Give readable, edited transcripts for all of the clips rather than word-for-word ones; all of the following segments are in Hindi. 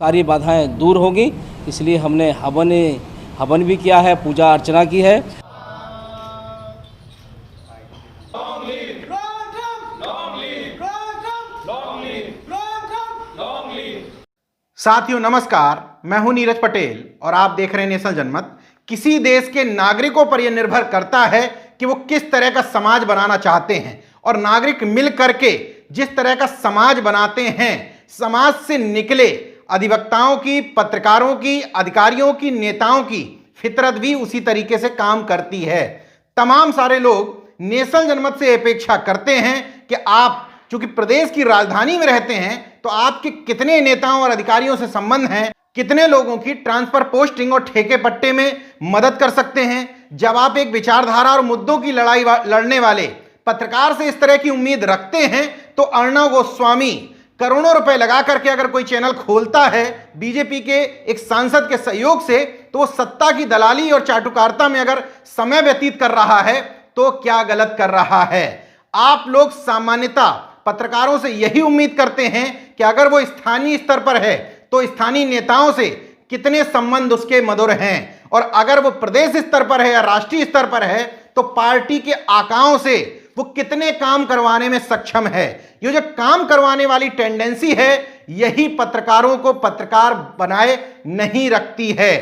सारी बाधाएं दूर होगी, इसलिए हमने हवन भी किया है, पूजा अर्चना की है। साथियों नमस्कार, मैं हूं नीरज पटेल और आप देख रहे हैं नेशनल जनमत। किसी देश के नागरिकों पर यह निर्भर करता है कि वो किस तरह का समाज बनाना चाहते हैं, और नागरिक मिल करके जिस तरह का समाज बनाते हैं, समाज से निकले अधिवक्ताओं की, पत्रकारों की, अधिकारियों की, नेताओं की फितरत भी उसी तरीके से काम करती है। तमाम सारे लोग नेशनल जनमत से अपेक्षा करते हैं कि आप चूंकि प्रदेश की राजधानी में रहते हैं तो आपके कितने नेताओं और अधिकारियों से संबंध हैं, कितने लोगों की ट्रांसफर पोस्टिंग और ठेके पट्टे में मदद कर सकते हैं। जब आप एक विचारधारा और मुद्दों की लड़ाई लड़ने वाले पत्रकार से इस तरह की उम्मीद रखते हैं तो अर्णव गोस्वामी करोड़ों रुपए लगा करके अगर कोई चैनल खोलता है बीजेपी के एक सांसद के सहयोग से, तो वो सत्ता की दलाली और चाटुकारिता में अगर समय व्यतीत कर रहा है तो क्या गलत कर रहा है। आप लोग सामान्यतः पत्रकारों से यही उम्मीद करते हैं कि अगर वो स्थानीय स्तर पर है तो स्थानीय नेताओं से कितने संबंध उसके मधुर हैं, और अगर वो प्रदेश स्तर पर है या राष्ट्रीय स्तर पर है तो पार्टी के आकाओं से वो कितने काम करवाने में सक्षम है। ये जो काम करवाने वाली टेंडेंसी है, यही पत्रकारों को पत्रकार बनाए नहीं रखती है।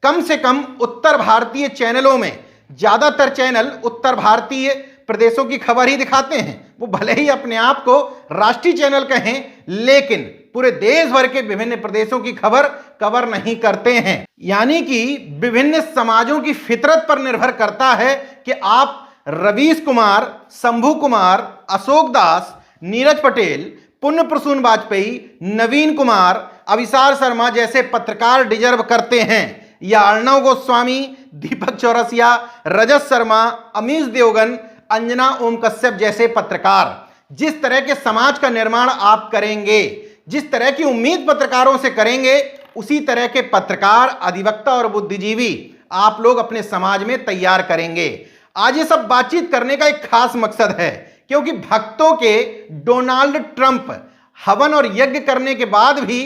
कम से कम उत्तर भारतीय चैनलों में ज्यादातर चैनल उत्तर भारतीय प्रदेशों की खबर ही दिखाते हैं। वो भले ही अपने आप को राष्ट्रीय चैनल कहें, लेकिन पूरे देश भर के विभिन्न प्रदेशों की खबर कवर नहीं करते हैं। यानी कि विभिन्न समाजों की फितरत पर निर्भर करता है कि आप रवीश कुमार, शंभू कुमार, अशोक दास, नीरज पटेल, पुण्य प्रसून वाजपेयी, नवीन कुमार, अभिसार शर्मा जैसे पत्रकार डिजर्व करते हैं, या अर्णव गोस्वामी, दीपक चौरसिया, रजत शर्मा, अमीश देवगन, अंजना ओम कश्यप जैसे पत्रकार। जिस तरह के समाज का निर्माण आप करेंगे, जिस तरह की उम्मीद पत्रकारों से करेंगे, उसी तरह के पत्रकार, अधिवक्ता और बुद्धिजीवी आप लोग अपने समाज में तैयार करेंगे। आज ये सब बातचीत करने का एक खास मकसद है, क्योंकि भक्तों के डोनाल्ड ट्रंप हवन और यज्ञ करने के बाद भी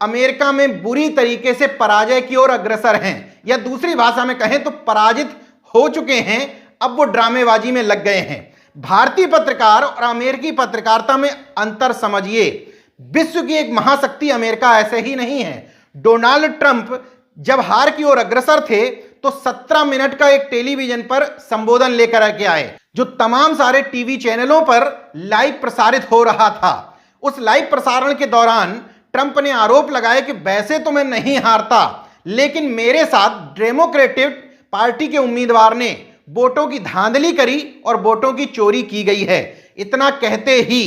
अमेरिका में बुरी तरीके से पराजय की ओर अग्रसर हैं, या दूसरी भाषा में कहें तो पराजित हो चुके हैं। अब वो ड्रामेबाजी में लग गए हैं। भारतीय पत्रकार और अमेरिकी पत्रकारिता में अंतर समझिए। विश्व की एक महाशक्ति अमेरिका ऐसे ही नहीं है। डोनाल्ड ट्रंप जब हार की ओर अग्रसर थे तो 17 मिनट का एक टेलीविजन पर संबोधन लेकर के आए, जो तमाम सारे टीवी चैनलों पर लाइव प्रसारित हो रहा था। उस लाइव प्रसारण के दौरान ट्रंप ने आरोप लगाया कि वैसे तो मैं नहीं हारता, लेकिन मेरे साथ डेमोक्रेटिक पार्टी के उम्मीदवार ने वोटों की धांधली करी और वोटों की चोरी की गई है। इतना कहते ही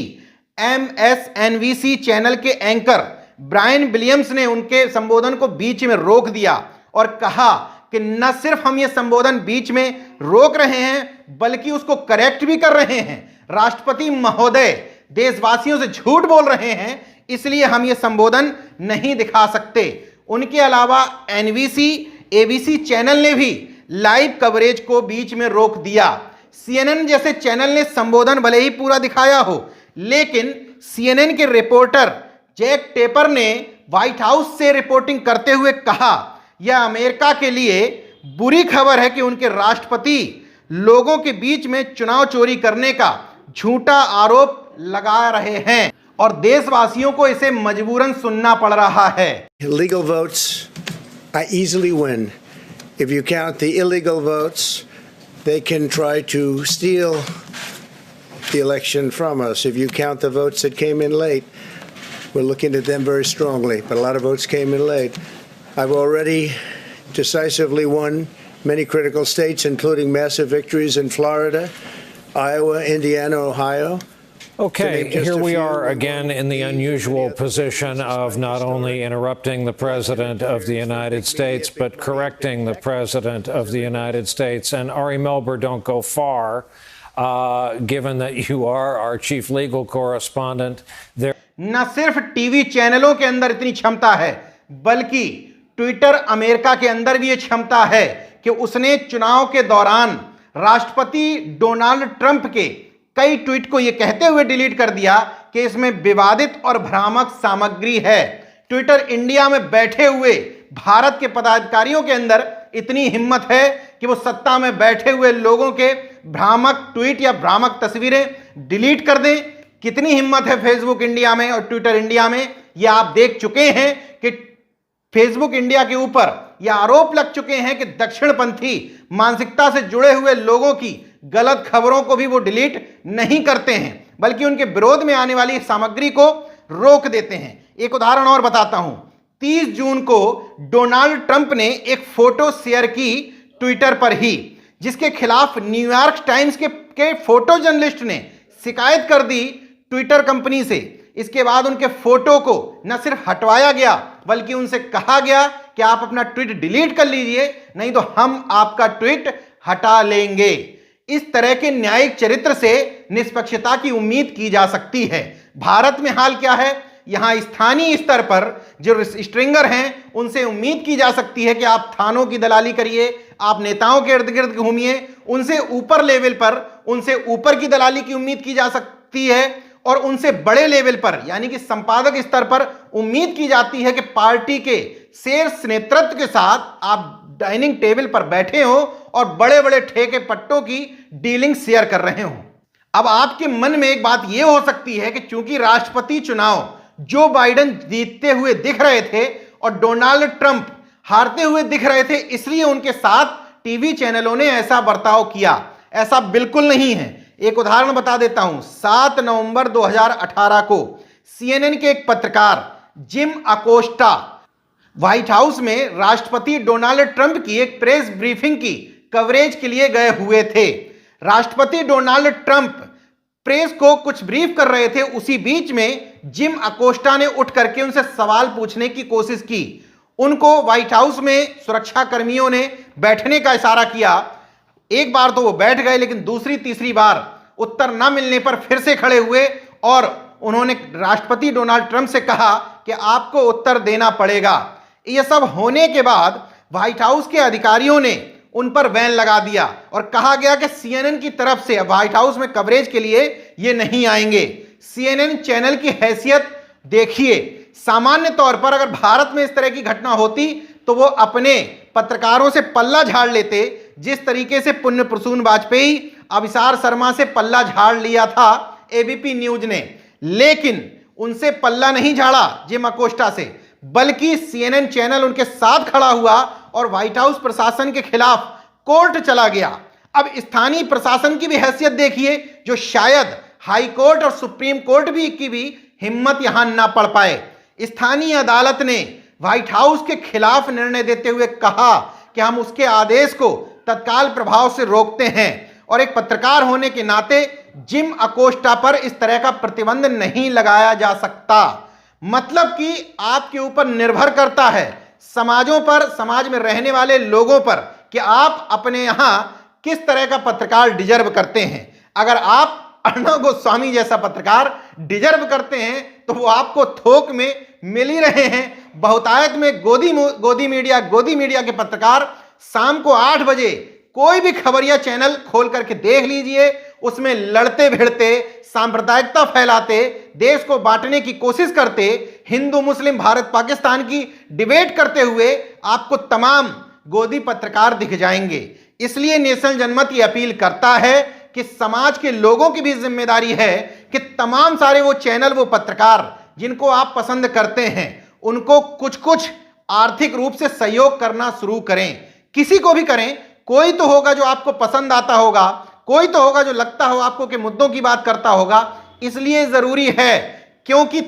MSNBC चैनल के एंकर ब्रायन विलियम्स ने उनके संबोधन को बीच में रोक दिया और कहा कि न सिर्फ हम ये संबोधन बीच में रोक रहे हैं, बल्कि उसको करेक्ट भी कर रहे हैं। राष्ट्रपति महोदय देशवासियों से झूठ बोल रहे हैं, इसलिए हम ये संबोधन नहीं दिखा सकते। उनके अलावा NBC, ABC चैनल ने भी लाइव कवरेज को बीच में रोक दिया। CNN जैसे चैनल ने संबोधन भले ही पूरा दिखाया हो, लेकिन CNN के रिपोर्टर जैक टेपर ने व्हाइट हाउस से रिपोर्टिंग करते हुए कहा, यह अमेरिका के लिए बुरी खबर है कि उनके राष्ट्रपति लोगों के बीच में चुनाव चोरी करने का झूठा आरोप लगा रहे हैं और देशवासियों को इसे मजबूरन सुनना पड़ रहा है। Legal votes, I easily win. If you count the illegal votes, they can try to steal the election from us. If you count the votes that came in late, we're looking at them very strongly, but a lot of votes came in late. I've already decisively won many critical states, including massive victories in Florida, Iowa, Indiana, Ohio. Okay, here we are again in the unusual position of not only interrupting the President of the United States, but correcting the President of the United States. And Ari Melber, don't go far, given that you are our chief legal correspondent. न सिर्फ टीवी चैनलों के अंदर इतनी क्षमता है, बल्कि ट्विटर अमेरिका के अंदर भी ये क्षमता है कि उसने चुनाव के दौरान राष्ट्रपति डोनाल्ड ट्रंप के कई ट्वीट को यह कहते हुए डिलीट कर दिया कि इसमें विवादित और भ्रामक सामग्री है। ट्विटर इंडिया में बैठे हुए भारत के पदाधिकारियों के अंदर इतनी हिम्मत है कि वो सत्ता में बैठे हुए लोगों के भ्रामक ट्वीट या भ्रामक तस्वीरें डिलीट कर दें? कितनी हिम्मत है फेसबुक इंडिया में और ट्विटर इंडिया में? ये आप देख चुके हैं कि फेसबुक इंडिया के ऊपर यह आरोप लग चुके हैं कि दक्षिणपंथी मानसिकता से जुड़े हुए लोगों की गलत खबरों को भी वो डिलीट नहीं करते हैं, बल्कि उनके विरोध में आने वाली सामग्री को रोक देते हैं। एक उदाहरण और बताता हूं। 30 जून को डोनाल्ड ट्रंप ने एक फोटो शेयर की ट्विटर पर ही, जिसके खिलाफ न्यूयॉर्क टाइम्स के फोटो जर्नलिस्ट ने शिकायत कर दी ट्विटर कंपनी से। इसके बाद उनके फोटो को न सिर्फ हटवाया गया, बल्कि उनसे कहा गया कि आप अपना ट्वीट डिलीट कर लीजिए, नहीं तो हम आपका ट्वीट हटा लेंगे। इस तरह के न्यायिक चरित्र से निष्पक्षता की उम्मीद की जा सकती है। भारत में हाल क्या है? यहां स्थानीय स्तर पर जो स्ट्रिंगर हैं उनसे उम्मीद की जा सकती है कि आप थानों की दलाली करिए, आप नेताओं के इर्द गिर्द घूमिए। उनसे ऊपर लेवल पर, उनसे ऊपर की दलाली की उम्मीद की जा सकती है, और उनसे बड़े लेवल पर यानी कि संपादक स्तर पर उम्मीद की जाती है कि पार्टी के शीर्ष नेतृत्व के साथ आप डाइनिंग टेबल पर बैठे हो और बड़े बड़े ठेके पट्टों की डीलिंग शेयर कर रहे हो। अब आपके मन में एक बात यह हो सकती है कि चूंकि राष्ट्रपति चुनाव जो बाइडेन जीतते हुए दिख रहे थे और डोनाल्ड ट्रंप हारते हुए दिख रहे थे, इसलिए उनके साथ टीवी चैनलों ने ऐसा बर्ताव किया। ऐसा बिल्कुल नहीं है। एक उदाहरण बता देता हूं। 7 नवंबर 2018 को CNN के एक पत्रकार जिम अकोस्टा व्हाइट हाउस में राष्ट्रपति डोनाल्ड ट्रंप की एक प्रेस ब्रीफिंग की कवरेज के लिए गए हुए थे। राष्ट्रपति डोनाल्ड ट्रंप प्रेस को कुछ ब्रीफ कर रहे थे। उसी बीच में जिम अकोस्टा ने उठ करके उनसे सवाल पूछने की कोशिश की। उनको व्हाइट हाउस में सुरक्षा कर्मियों ने बैठने का इशारा किया। एक बार तो वो बैठ गए, लेकिन दूसरी तीसरी बार उत्तर न मिलने पर फिर से खड़े हुए और उन्होंने राष्ट्रपति डोनाल्ड ट्रंप से कहा कि आपको उत्तर देना पड़ेगा। यह सब होने के बाद व्हाइट हाउस के अधिकारियों ने उन पर बैन लगा दिया और कहा गया कि CNN की तरफ से व्हाइट हाउस में कवरेज के लिए ये नहीं आएंगे। CNN चैनल की हैसियत देखिए। सामान्य तौर पर अगर भारत में इस तरह की घटना होती तो वो अपने पत्रकारों से पल्ला झाड़ लेते, जिस तरीके से पुण्य प्रसून वाजपेयी अभिसार शर्मा से पल्ला झाड़ लिया था ABP न्यूज ने। लेकिन उनसे पल्ला नहीं झाड़ा जिम अकोस्टा से, बल्कि CNN चैनल उनके साथ खड़ा हुआ और व्हाइट हाउस प्रशासन के खिलाफ कोर्ट चला गया। अब स्थानीय प्रशासन की भी हैसियत देखिए, जो शायद हाई कोर्ट और सुप्रीम कोर्ट की भी हिम्मत यहां ना पड़ पाए। स्थानीय अदालत ने व्हाइट हाउस के खिलाफ निर्णय देते हुए कहा कि हम उसके आदेश को तत्काल प्रभाव से रोकते हैं और एक पत्रकार होने के नाते जिम अकोस्टा पर इस तरह का प्रतिबंध नहीं लगाया जा सकता। मतलब कि आपके ऊपर निर्भर करता है समाजों पर, समाज में रहने वाले लोगों पर, कि आप अपने यहां किस तरह का पत्रकार डिजर्व करते हैं। अगर आप अर्णव गोस्वामी जैसा पत्रकार डिजर्व करते हैं तो वो आपको थोक में मिल ही रहे हैं। बहुतायत में गोदी मीडिया के पत्रकार शाम को 8 बजे कोई भी खबरिया चैनल खोल करके देख लीजिए, उसमें लड़ते भिड़ते, सांप्रदायिकता फैलाते, देश को बांटने की कोशिश करते, हिंदू मुस्लिम भारत पाकिस्तान की डिबेट करते हुए आपको तमाम गोदी पत्रकार दिख जाएंगे। इसलिए नेशनल जनमत ये अपील करता है कि समाज के लोगों की भी जिम्मेदारी है कि तमाम सारे वो चैनल, वो पत्रकार जिनको आप पसंद करते हैं, उनको कुछ कुछ आर्थिक रूप से सहयोग करना शुरू करें। किसी को भी करें, कोई तो होगा जो आपको पसंद आता होगा, कोई तो होगा जो लगता हो आपको कि मुद्दों की बात करता होगा। इसलिए जरूरी है, क्योंकि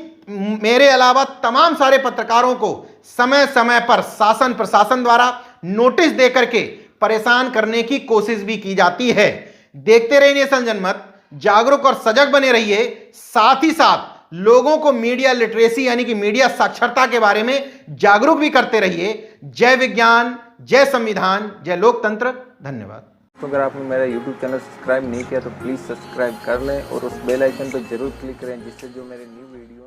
मेरे अलावा तमाम सारे पत्रकारों को समय समय पर शासन प्रशासन द्वारा नोटिस देकर के परेशान करने की कोशिश भी की जाती है। देखते रहिए नेशनल जनमत, जागरूक और सजग बने रहिए। साथ ही साथ लोगों को मीडिया लिटरेसी यानी कि मीडिया साक्षरता के बारे में जागरूक भी करते रहिए। जय विज्ञान, जय संविधान, जय लोकतंत्र। धन्यवाद। तो अगर आपने मेरा YouTube चैनल सब्सक्राइब नहीं किया तो प्लीज़ सब्सक्राइब कर लें और उस बेल आइकन पर जरूर क्लिक करें, जिससे जो मेरे न्यू वीडियो